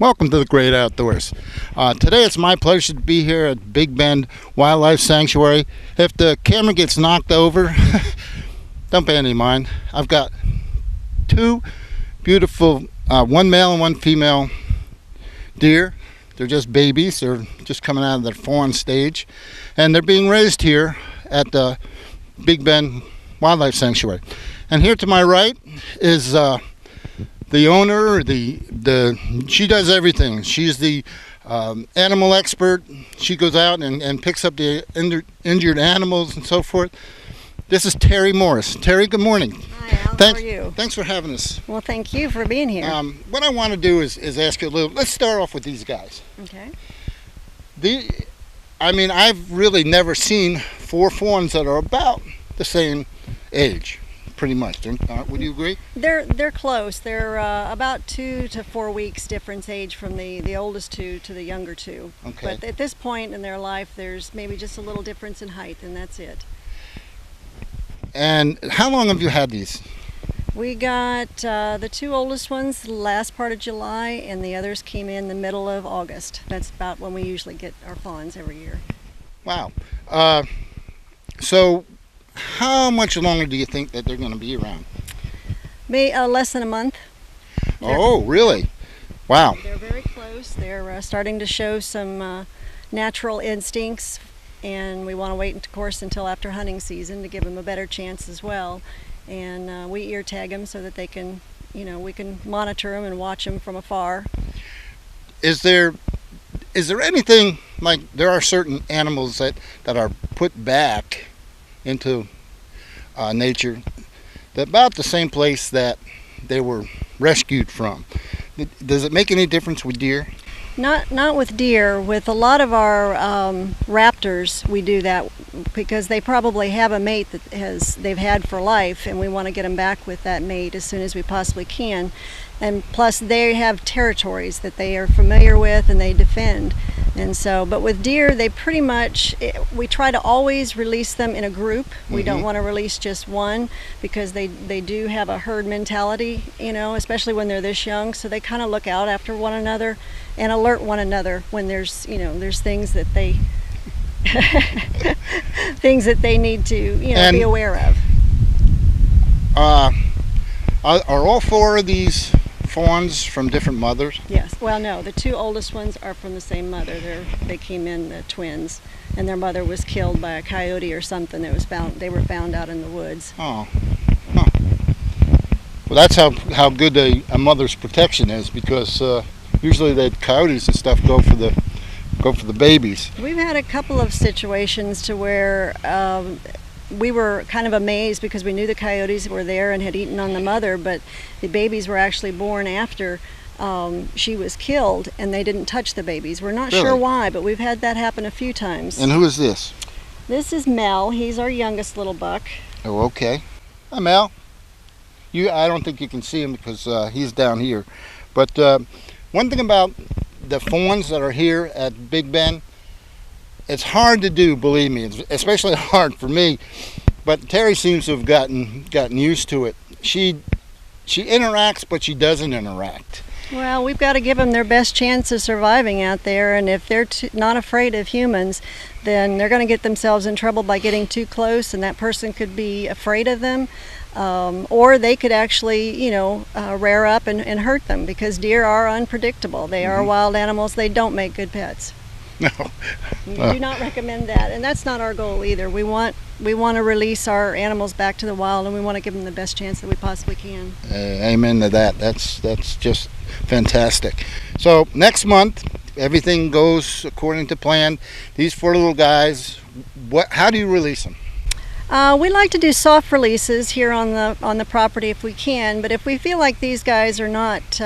welcome to the Great Outdoors. Today it's my pleasure to be here at Big Bend Wildlife Sanctuary. If the camera gets knocked over, don't pay any mind. I've got two beautiful, one male and one female deer. They're just babies. They're just coming out of their fawn stage, and they're being raised here at the Big Bend Wildlife Sanctuary. And here to my right is the owner. She does everything. She's the animal expert. She goes out and picks up the injured animals and so forth. This is Terry Morse. Terry, good morning. Hi, Al. How are you? Thanks for having us. Well, thank you for being here. What I want to do is ask you a little. Let's start off with these guys. Okay. I've really never seen four fawns that are about the same age, pretty much. Would you agree? They're close. They're about 2 to 4 weeks difference age from the oldest two to the younger two. Okay. But at this point in their life, there's maybe just a little difference in height, and that's it. And how long have you had these? We got the two oldest ones the last part of July, and the others came in the middle of August. That's about when we usually get our fawns every year. Wow. So how much longer do you think that they're going to be around? Less than a month. Oh, really? Wow. They're very close. They're starting to show some natural instincts, and we want to wait, of course, until after hunting season to give them a better chance as well. And we ear tag them so that they can, we can monitor them and watch them from afar. Is there anything, like there are certain animals that are put back into nature about the same place that they were rescued from? Does it make any difference with deer? Not with deer. With a lot of our raptors, we do that because they probably have a mate that they've had for life, and we want to get them back with that mate as soon as we possibly can. And plus, they have territories that they are familiar with and they defend. And so, but with deer, they pretty much, we try to always release them in a group. We don't want to release just one because they do have a herd mentality, especially when they're this young. So they kind of look out after one another and alert one another when there's things that they things that they need to be aware of. Are all four of these fawns from different mothers? Yes. Well, no, the two oldest ones are from the same mother. They came in twins, and their mother was killed by a coyote or something that was found. They were found out in the woods. Oh. Huh. Well, that's how good a mother's protection is, because usually the coyotes and stuff go for the babies. We've had a couple of situations to where we were kind of amazed because we knew the coyotes were there and had eaten on the mother, but the babies were actually born after she was killed, and they didn't touch the babies. We're not sure why, but we've had that happen a few times. And who is this? This is Mel. He's our youngest little buck. Oh, okay. Hi, Mel. I don't think you can see him because he's down here. But one thing about the fawns that are here at Big Bend, it's hard to do, believe me. It's especially hard for me. But Terry seems to have gotten used to it. She interacts, but she doesn't interact. Well, we've got to give them their best chance of surviving out there, and if they're not afraid of humans, then they're going to get themselves in trouble by getting too close, and that person could be afraid of them, or they could actually, rear up and hurt them, because deer are unpredictable. They are wild animals. They don't make good pets. No. We do not recommend that, and that's not our goal either. We want to release our animals back to the wild, and we want to give them the best chance that we possibly can. Amen to that. That's just fantastic. So next month, everything goes according to plan. These four little guys, how do you release them? We like to do soft releases here on the property if we can, but if we feel like these guys are not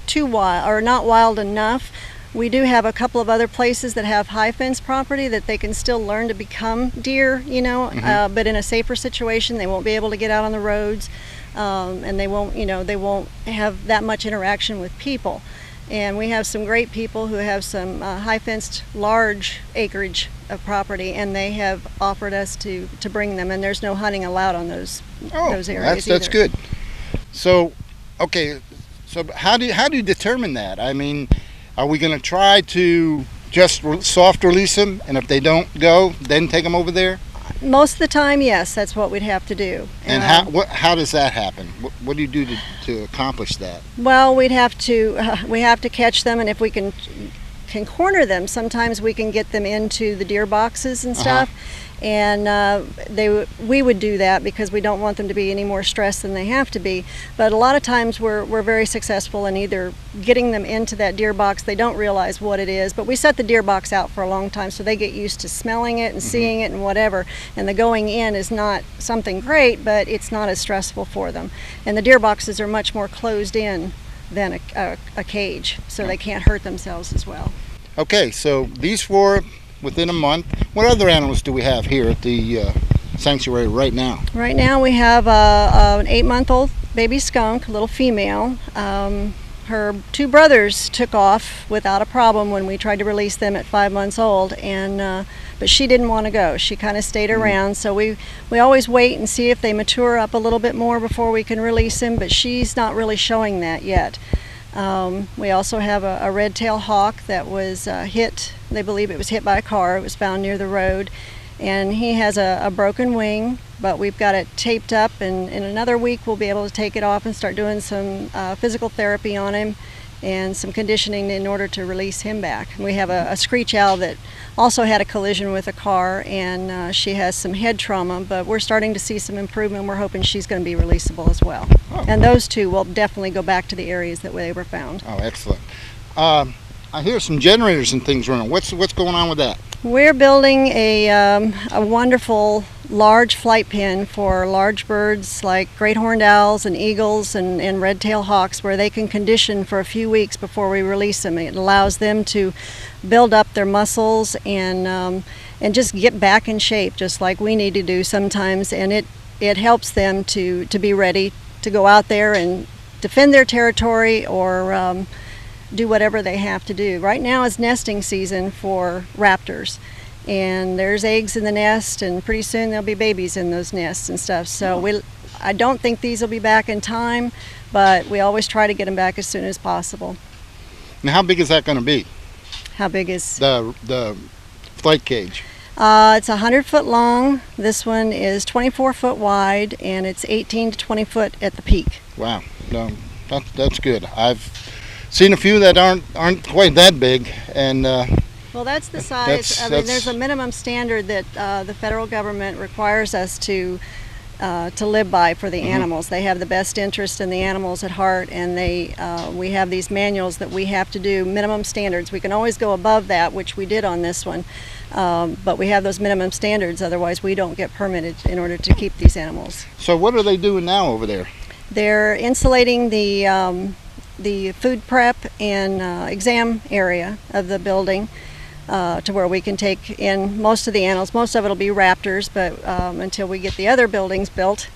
too wild or not wild enough, we do have a couple of other places that have high fence property that they can still learn to become deer, but in a safer situation. They won't be able to get out on the roads, and they won't have that much interaction with people. And we have some great people who have some high fenced large acreage of property, and they have offered us to bring them, and there's no hunting allowed on those areas. That's good. So, okay, So how do you determine that? I mean, are we going to try to just soft release them, and if they don't go, then take them over there? Most of the time, yes, that's what we'd have to do. And how does that happen? What do you do to accomplish that? Well, we have to catch them, and if we can corner them, sometimes we can get them into the deer boxes and stuff. And we would do that because we don't want them to be any more stressed than they have to be. But a lot of times we're very successful in either getting them into that deer box. They don't realize what it is, but we set the deer box out for a long time so they get used to smelling it and seeing it and whatever. And the going in is not something great, but it's not as stressful for them. And the deer boxes are much more closed in than a cage, so they can't hurt themselves as well. Okay, so these 4 within a month. What other animals do we have here at the sanctuary right now? Right now we have an 8-month-old baby skunk, a little female. Her 2 brothers took off without a problem when we tried to release them at 5 months old, and but she didn't want to go. She kind of stayed around, so we always wait and see if they mature up a little bit more before we can release them, but she's not really showing that yet. We also have a red-tailed hawk that was hit. They believe it was hit by a car. It was found near the road, and he has a broken wing, but we've got it taped up, and in another week we'll be able to take it off and start doing some physical therapy on him and some conditioning in order to release him back. We have a screech owl that also had a collision with a car, and she has some head trauma, but we're starting to see some improvement. We're hoping she's going to be releasable as well. Oh. And those 2 will definitely go back to the areas that they were found. Oh, excellent. I hear some generators and things running. What's going on with that? We're building a wonderful large flight pen for large birds like great horned owls and eagles and red-tailed hawks, where they can condition for a few weeks before we release them. It allows them to build up their muscles and just get back in shape, just like we need to do sometimes. And it helps them to be ready to go out there and defend their territory or do whatever they have to do. Right now is nesting season for raptors, and there's eggs in the nest, and pretty soon there'll be babies in those nests and stuff. So I don't think these will be back in time, but we always try to get them back as soon as possible. Now, how big is that going to be? How big is the flight cage? It's 100 foot long. This one is 24 foot wide, and it's 18 to 20 foot at the peak. Wow, no, that's good. I've seen a few that aren't quite that big, and well, that's the size. I mean, there's a minimum standard that the federal government requires us to live by for the animals. They have the best interest in the animals at heart, and we have these manuals that we have to do, minimum standards. We can always go above that, which we did on this one, but we have those minimum standards. Otherwise, we don't get permitted in order to keep these animals. So what are they doing now over there? They're insulating the food prep and exam area of the building to where we can take in most of the animals. Most of it will be raptors, but until we get the other buildings built,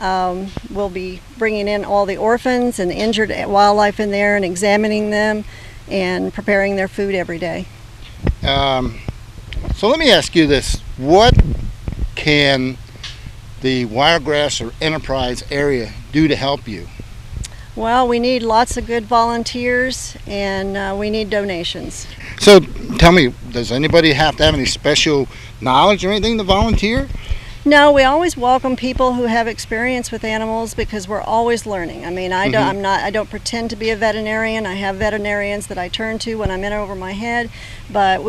we'll be bringing in all the orphans and injured wildlife in there and examining them and preparing their food every day. So let me ask you this. What can the Wiregrass or Enterprise area do to help you? Well, we need lots of good volunteers, and we need donations. So tell me, does anybody have to have any special knowledge or anything to volunteer? No, we always welcome people who have experience with animals because we're always learning. I mean, I don't pretend to be a veterinarian. I have veterinarians that I turn to when I'm in over my head, but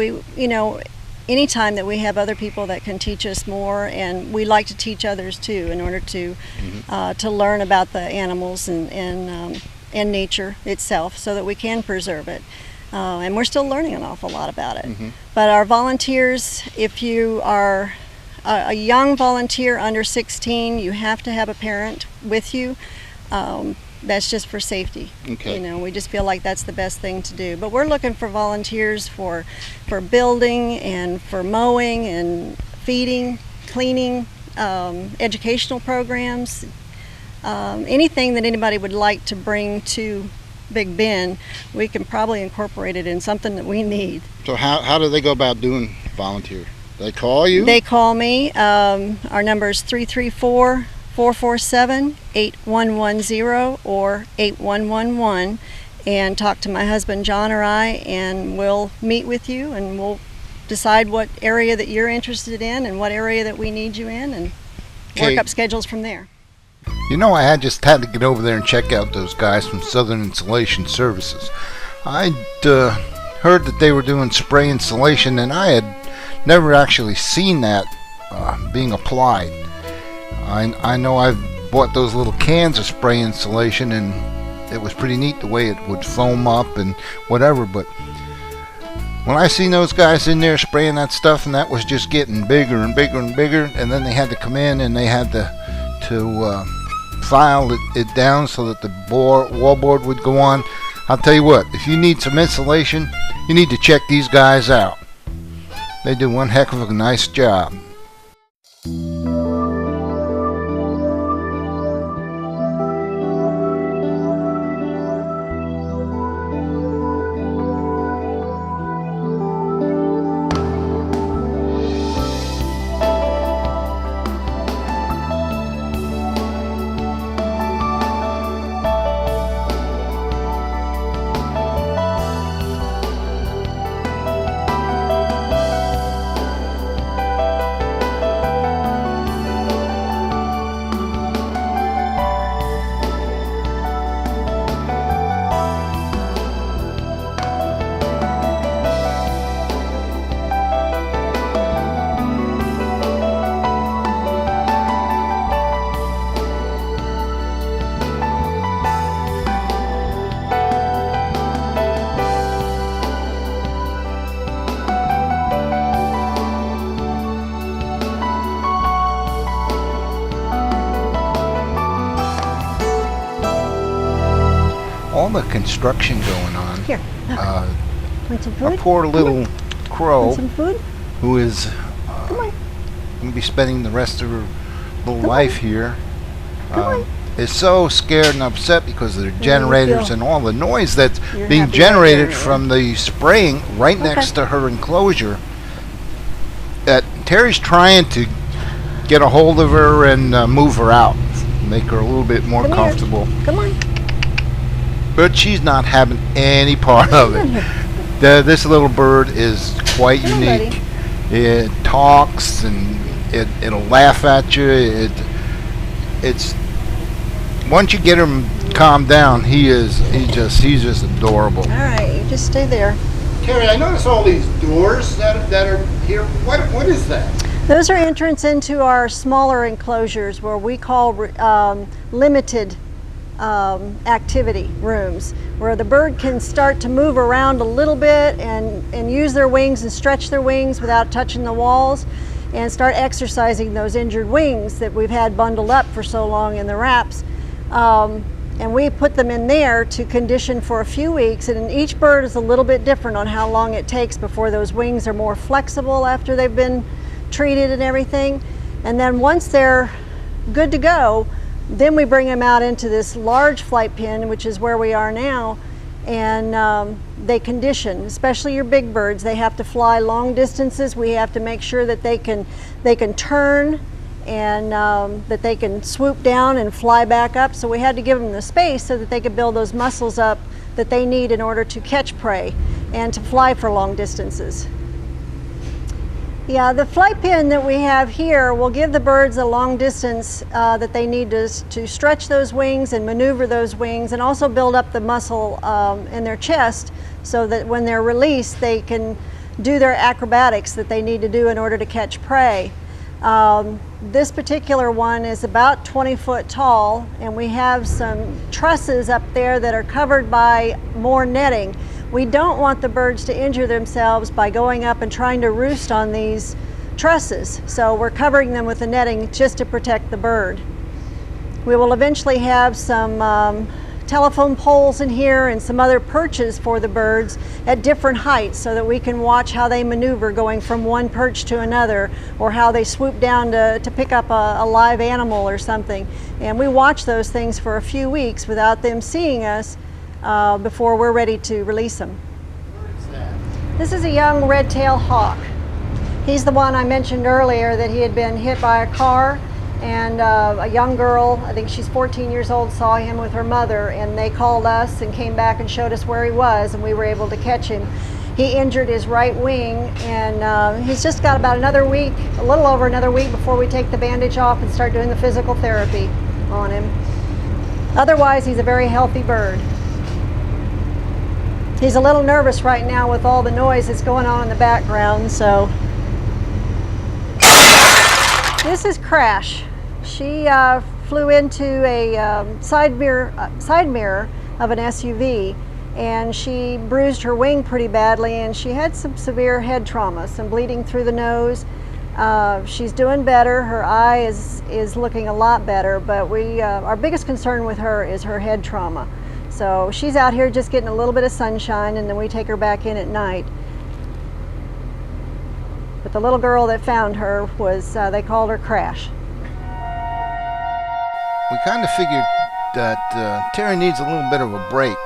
anytime that we have other people that can teach us more, and we like to teach others too in order to learn about the animals and nature itself so that we can preserve it. And we're still learning an awful lot about it. But our volunteers, if you are a young volunteer under 16, you have to have a parent with you. That's just for safety. Okay. We just feel like that's the best thing to do. But we're looking for volunteers for building and for mowing and feeding, cleaning, educational programs, anything that anybody would like to bring to Big Bend. We can probably incorporate it in something that we need. So how do they go about doing volunteer? They call you? They call me. Our number is 334 447-8110 or 8111 and talk to my husband John or I, and we'll meet with you and we'll decide what area that you're interested in and what area that we need you in, and work up schedules from there. You know, I just had to get over there and check out those guys from Southern Insulation Services. I'd heard that they were doing spray insulation, and I had never actually seen that being applied. I know I've bought those little cans of spray insulation, and it was pretty neat the way it would foam up and whatever, but when I seen those guys in there spraying that stuff, and that was just getting bigger and bigger and bigger, and then they had to come in and they had to file it down so that the wallboard would go on. I'll tell you what, if you need some insulation, you need to check these guys out. They do one heck of a nice job. All the construction going on. Here, want some food? A poor little crow Want some food? who is Come on. going to be spending the rest of her little Come life on. here. Come on. Is so scared and upset because of their generators and all the noise that's You're being happy generated right there, from the spraying right next to her enclosure. That Terry's trying to get a hold of her and move her out, make her a little bit more Come here. comfortable. Come on. But she's not having any part of it. This little bird is quite Come on, unique. It talks and it'll laugh at you. It's once you get him calmed down, he's just adorable. All right, you just stay there. Terry, I notice all these doors that are here. What is that? Those are entrance into our smaller enclosures where we call limited activity rooms, where the bird can start to move around a little bit and use their wings and stretch their wings without touching the walls, and start exercising those injured wings that we've had bundled up for so long in the wraps. And we put them in there to condition for a few weeks, and each bird is a little bit different on how long it takes before those wings are more flexible after they've been treated and everything. And then once they're good to go, then we bring them out into this large flight pen, which is where we are now, and they condition, especially your big birds. They have to fly long distances. We have to make sure that they can turn and that they can swoop down and fly back up. So we had to give them the space so that they could build those muscles up that they need in order to catch prey and to fly for long distances. Yeah, the flight pen that we have here will give the birds a long distance that they need to stretch those wings and maneuver those wings, and also build up the muscle in their chest so that when they're released they can do their acrobatics that they need to do in order to catch prey. This particular one is about 20 foot tall, and we have some trusses up there that are covered by more netting. We don't want the birds to injure themselves by going up and trying to roost on these trusses, so we're covering them with the netting just to protect the bird. We will eventually have some telephone poles in here and some other perches for the birds at different heights so that we can watch how they maneuver going from one perch to another, or how they swoop down to pick up a live animal or something. And we watch those things for a few weeks without them seeing us before we're ready to release them. What is that? This is a young red-tailed hawk. He's the one I mentioned earlier that he had been hit by a car, and a young girl, I think she's 14 years old, saw him with her mother, and they called us and came back and showed us where he was, and we were able to catch him. He injured his right wing, and he's just got about another week, a little over another week before we take the bandage off and start doing the physical therapy on him. Otherwise, he's a very healthy bird. He's a little nervous right now with all the noise that's going on in the background, so. This is Crash. She flew into a side mirror of an SUV, and she bruised her wing pretty badly, and she had some severe head trauma, some bleeding through the nose. She's doing better. Her eye is looking a lot better, but our biggest concern with her is her head trauma. So she's out here just getting a little bit of sunshine, and then we take her back in at night. But the little girl that found her was, they called her Crash. We kind of figured that Terry needs a little bit of a break.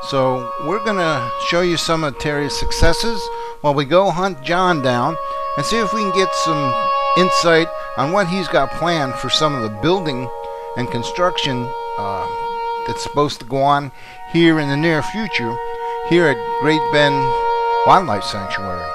So we're going to show you some of Terry's successes while we go hunt John down and see if we can get some insight on what he's got planned for some of the building and construction that's supposed to go on here in the near future here at Great Bend Wildlife Sanctuary.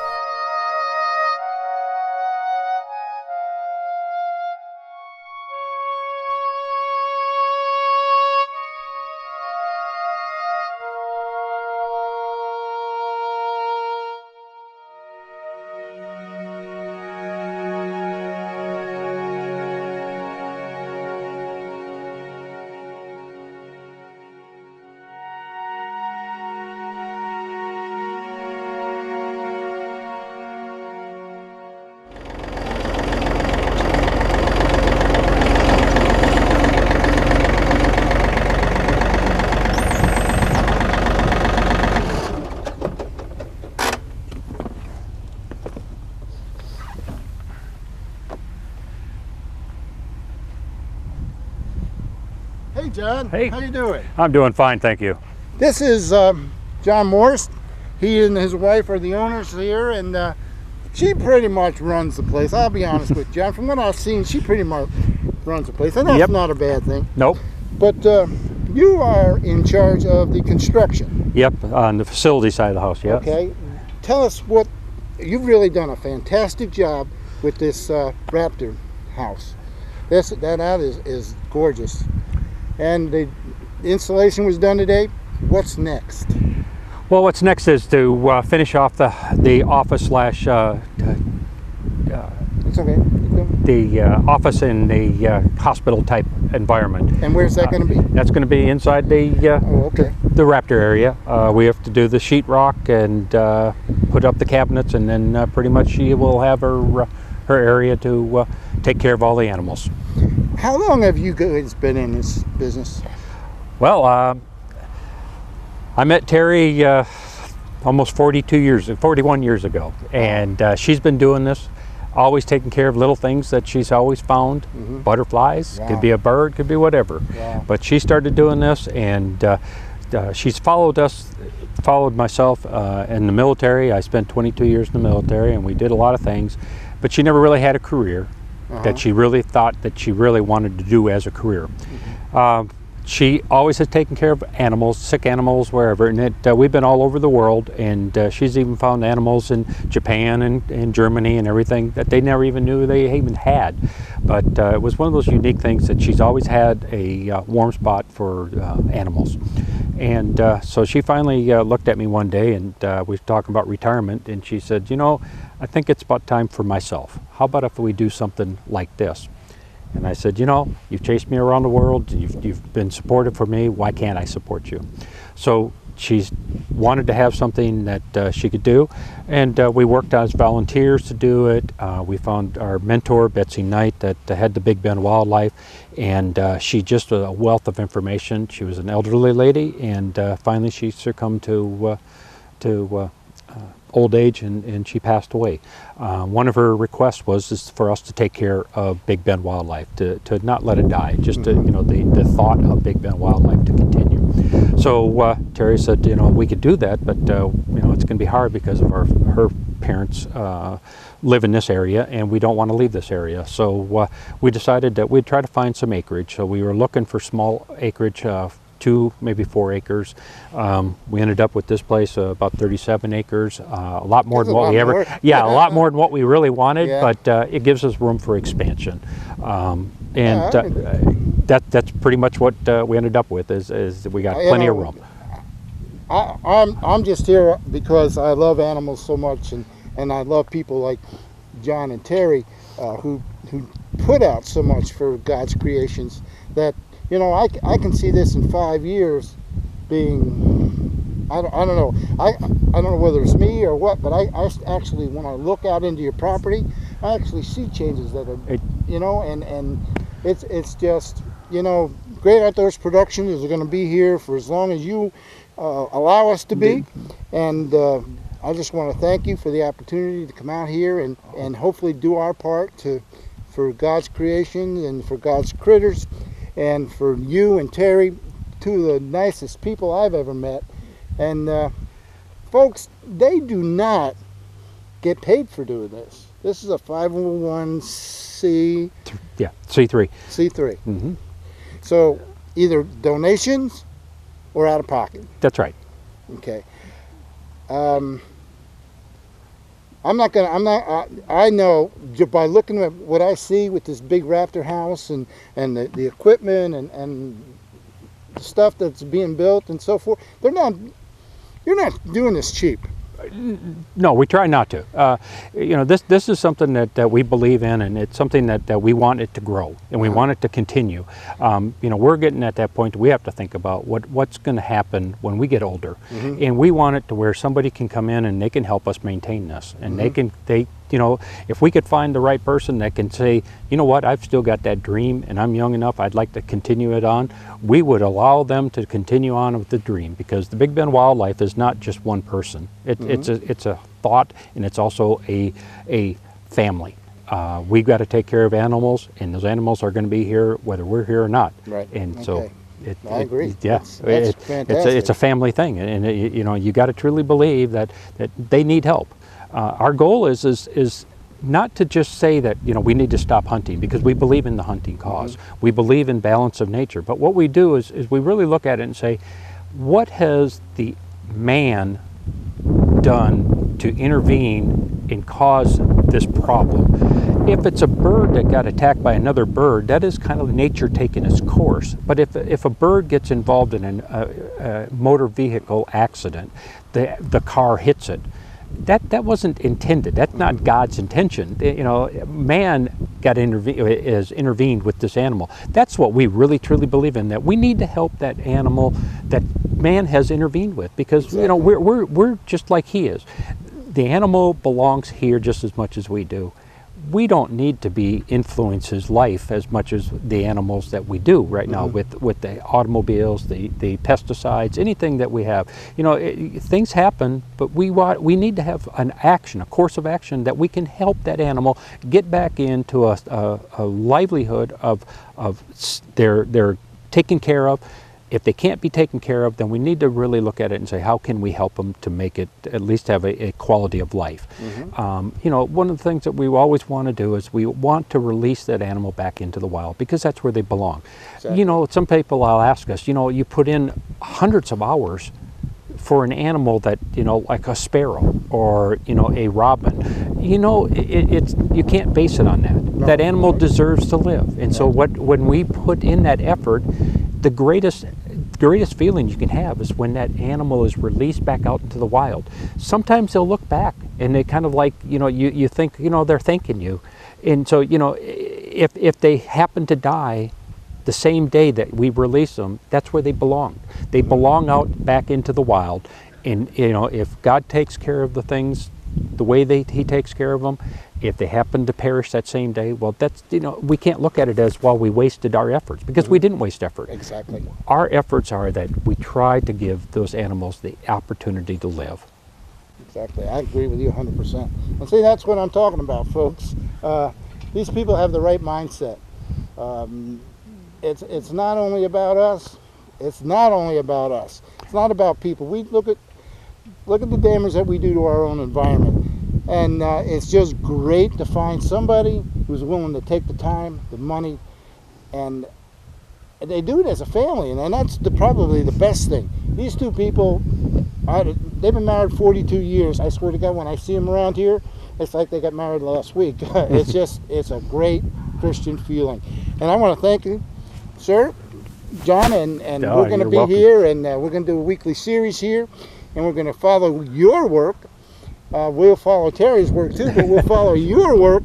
Hey John, hey. How you doing? I'm doing fine, thank you. This is John Morse. He and his wife are the owners here, and she pretty much runs the place. I'll be honest with you, John. From what I've seen, she pretty much runs the place, and that's not a bad thing. Nope. But you are in charge of the construction. Yep, on the facility side of the house, yes. Okay. Tell us what, you've really done a fantastic job with this raptor house. That is gorgeous. And the installation was done today. What's next? Well, what's next is to finish off the office slash It's okay. the office in the hospital type environment. And where's that going to be? That's going to be inside the the raptor area. We have to do the sheetrock and put up the cabinets, and then pretty much she will have her area to take care of all the animals. How long have you guys been in this business? Well, I met Terry almost 41 years ago, and she's been doing this, always taking care of little things that she's always found, butterflies, could be a bird, could be whatever. But she started doing this, and she's followed myself in the military. I spent 22 years in the military, and we did a lot of things, but she never really had a career that she really thought that she really wanted to do as a career. She always has taken care of animals, sick animals, wherever, and we've been all over the world, and she's even found animals in Japan and Germany and everything that they never even knew they even had. But it was one of those unique things that she's always had a warm spot for animals. And so she finally looked at me one day, and we were talking about retirement, and she said, you know, I think it's about time for myself. How about if we do something like this? And I said, you know, you've chased me around the world, you've been supportive for me, why can't I support you? So she's wanted to have something that she could do, and we worked as volunteers to do it. We found our mentor, Betsy Knight, that had the Big Bend Wildlife, and she just a wealth of information. She was an elderly lady, and finally she succumbed to old age, and she passed away. One of her requests was for us to take care of Big Bend Wildlife, to not let it die, just to, you know, the thought of Big Bend Wildlife to continue. So Terry said, you know, we could do that, but you know, it's going to be hard because of her parents live in this area, and we don't want to leave this area. So we decided that we'd try to find some acreage. So we were looking for small acreage, 2, maybe 4 acres. We ended up with this place about 37 acres, a lot more than what we ever, a lot more than what we really wanted, but it gives us room for expansion. That's pretty much what we ended up with, is we got plenty of room. I'm just here because I love animals so much, and I love people like John and Terry who put out so much for God's creations that, you know, I can see this in 5 years being, I don't know, I don't know whether it's me or what, but I actually, when I look out into your property, I actually see changes that are, you know, and it's just, you know, Great Outdoors Production is going to be here for as long as you allow us to be, and I just want to thank you for the opportunity to come out here and hopefully do our part for God's creation and for God's critters, and for you and Terry, 2 of the nicest people I've ever met. And folks, they do not get paid for doing this. This is a 501c. Yeah, C3. C3. Mm-hmm. So either donations or out of pocket. That's right. Okay. I know just by looking at what I see with this big raptor house and the equipment and the stuff that's being built and so forth, you're not doing this cheap. No, we try not to. You know, this is something that we believe in, and it's something that we want it to grow, and we want it to continue. You know, we're getting at that point we have to think about what's going to happen when we get older, and we want it to where somebody can come in and they can help us maintain this, and they you know, if we could find the right person that can say, you know what, I've still got that dream and I'm young enough, I'd like to continue it on, we would allow them to continue on with the dream, because the Big Bend Wildlife is not just one person. It's a thought, and it's also a family. We've got to take care of animals, and those animals are going to be here whether we're here or not. Right. And so I agree. Yeah, that's fantastic. It's a family thing, and you know, you got to truly believe that they need help. Our goal is not to just say that, you know, we need to stop hunting, because we believe in the hunting cause. We believe in balance of nature. But what we do is we really look at it and say, what has the man done to intervene and cause this problem? If it's a bird that got attacked by another bird, that is kind of nature taking its course. But if a bird gets involved in a motor vehicle accident, the car hits it, that wasn't intended. That's not God's intention. You know, man is intervened with this animal. That's what we really truly believe in, that we need to help that animal that man has intervened with, because you know, we're just like he is. The animal belongs here just as much as we do. We don't need to influence his life as much as the animals that we do right now with the automobiles, the pesticides, anything that we have. You know, things happen, but we need to have a course of action that we can help that animal get back into a livelihood of they're taken care of. If they can't be taken care of, then we need to really look at it and say, how can we help them to make it at least have a quality of life? You know, one of the things that we always want to do is we want to release that animal back into the wild, because that's where they belong. Exactly. You know, some people will ask us, you know, you put in hundreds of hours for an animal that, you know, like a sparrow or, you know, a robin. You know, you can't base it on that. No. That animal deserves to live. And so when we put in that effort, the greatest feeling you can have is when that animal is released back out into the wild. Sometimes they'll look back and they kind of like, you know, you think, you know, they're thanking you. And so, you know, if they happen to die the same day that we release them, that's where they belong. They belong out back into the wild. And, you know, if God takes care of the things the way he takes care of them, if they happen to perish that same day, well, that's, you know, we can't look at it as, well, we wasted our efforts, because we didn't waste effort. Exactly. Our efforts are that we try to give those animals the opportunity to live. Exactly. I agree with you 100%. And see, that's what I'm talking about, folks. These people have the right mindset. It's not only about us. It's not only about us. It's not about people. We look at the damage that we do to our own environment. And it's just great to find somebody who's willing to take the time, the money, and they do it as a family, and that's probably the best thing. These two people, they've been married 42 years. I swear to God, when I see them around here, it's like they got married last week. It's a great Christian feeling. And I want to thank you, sir, John, and we're going to be welcome. here, and we're going to do a weekly series here, and we're going to follow your work. We'll follow Terry's work too, but we'll follow your work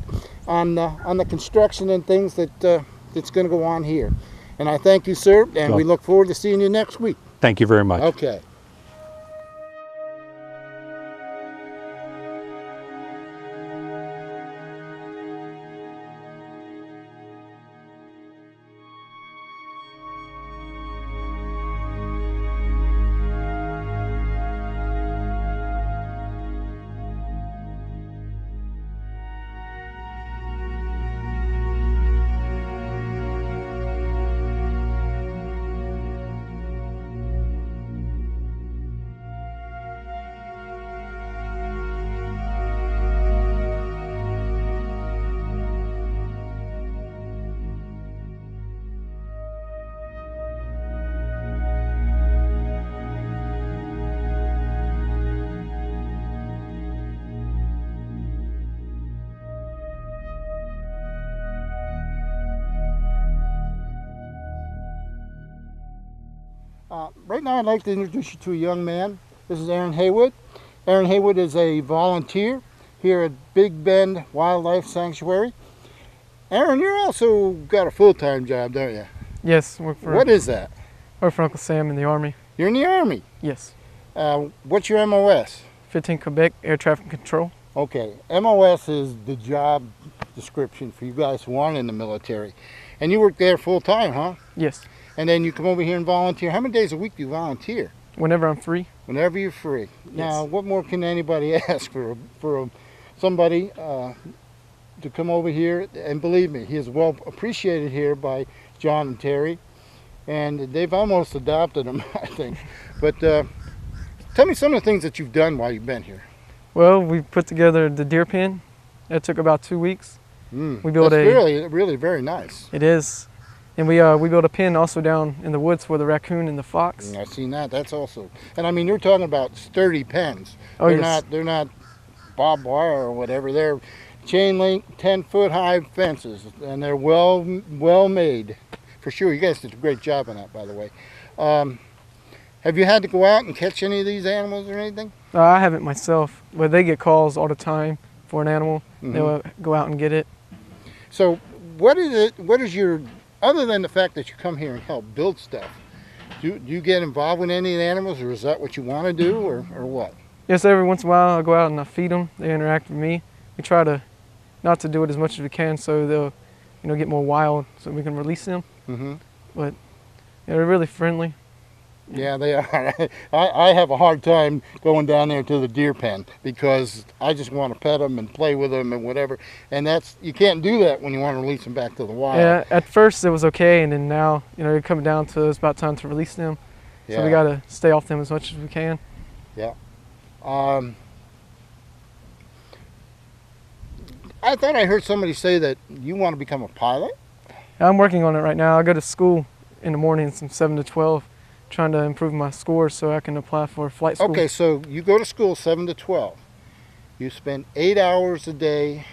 on the construction and things that's going to go on here. And I thank you, sir, and we look forward to seeing you next week. Thank you very much. Okay. Right now I'd like to introduce you to a young man. This is Erin Haywood. Erin Haywood is a volunteer here at Big Bend Wildlife Sanctuary. Erin, you're also got a full-time job, don't you? Yes. What is that? Work for Uncle Sam in the Army. You're in the Army? Yes. What's your MOS? 15 Quebec Air Traffic Control. Okay, MOS is the job description for you guys who aren't in the military. And you work there full-time, huh? Yes. And then you come over here and volunteer. How many days a week do you volunteer? Whenever I'm free. Whenever you're free. Now, what more can anybody ask for somebody to come over here? And believe me, he is well appreciated here by John and Terry. And they've almost adopted him, I think. But tell me some of the things that you've done while you've been here. Well, we put together the deer pen. It took about 2 weeks. We built really very nice. It is. And we built a pen also down in the woods for the raccoon and the fox. I've seen that. That's also, and I mean, you're talking about sturdy pens. Oh, They're not barbed wire or whatever. They're chain link, 10-foot high fences, and they're well made, for sure. You guys did a great job on that, by the way. Have you had to go out and catch any of these animals or anything? I haven't myself, but they get calls all the time for an animal. They'll go out and get it. So, what is your, other than the fact that you come here and help build stuff, do you get involved with any of the animals, or is that what you want to do, or what? Yes, every once in a while I go out and I feed them. They interact with me. We try to not to do it as much as we can so they'll get more wild so we can release them. But they're really friendly. Yeah, they are. I have a hard time going down there to the deer pen because I just want to pet them and play with them and whatever. And you can't do that when you want to release them back to the wild. Yeah, at first it was okay, and then now, they're coming down to it's about time to release them. Yeah. So we got to stay off them as much as we can. Yeah. I thought I heard somebody say that you want to become a pilot? I'm working on it right now. I go to school in the mornings from 7 to 12. Trying to improve my scores so I can apply for flight school. Okay, so you go to school 7 to 12. You spend 8 hours a day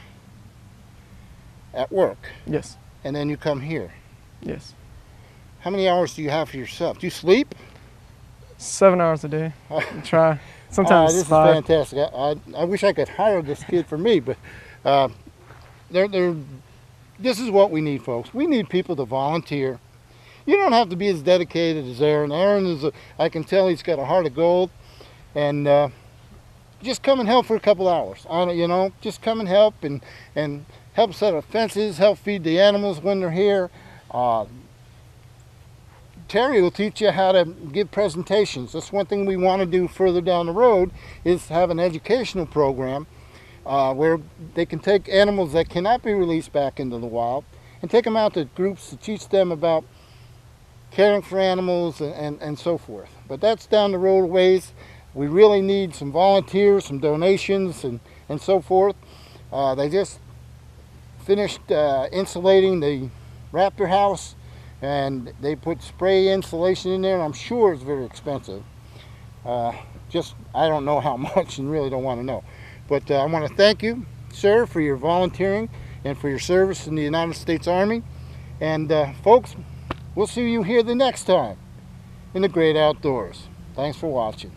at work. Yes. And then you come here. Yes. How many hours do you have for yourself? Do you sleep? 7 hours a day. I try. Sometimes this 5. is fantastic. I wish I could hire this kid for me, but this is what we need, folks. We need people to volunteer. You don't have to be as dedicated as Erin. Erin is, I can tell he's got a heart of gold. And just come and help for a couple hours. Just come and help and help set up fences, help feed the animals when they're here. Terry will teach you how to give presentations. That's one thing we want to do further down the road is have an educational program where they can take animals that cannot be released back into the wild and take them out to groups to teach them about caring for animals and so forth. But that's down the road a ways. We really need some volunteers, some donations, and and so forth. They just finished insulating the raptor house, and they put spray insulation in there, and I'm sure it's very expensive. I don't know how much and really don't want to know. But I want to thank you, sir, for your volunteering and for your service in the United States Army. And folks, we'll see you here the next time in the great outdoors. Thanks for watching.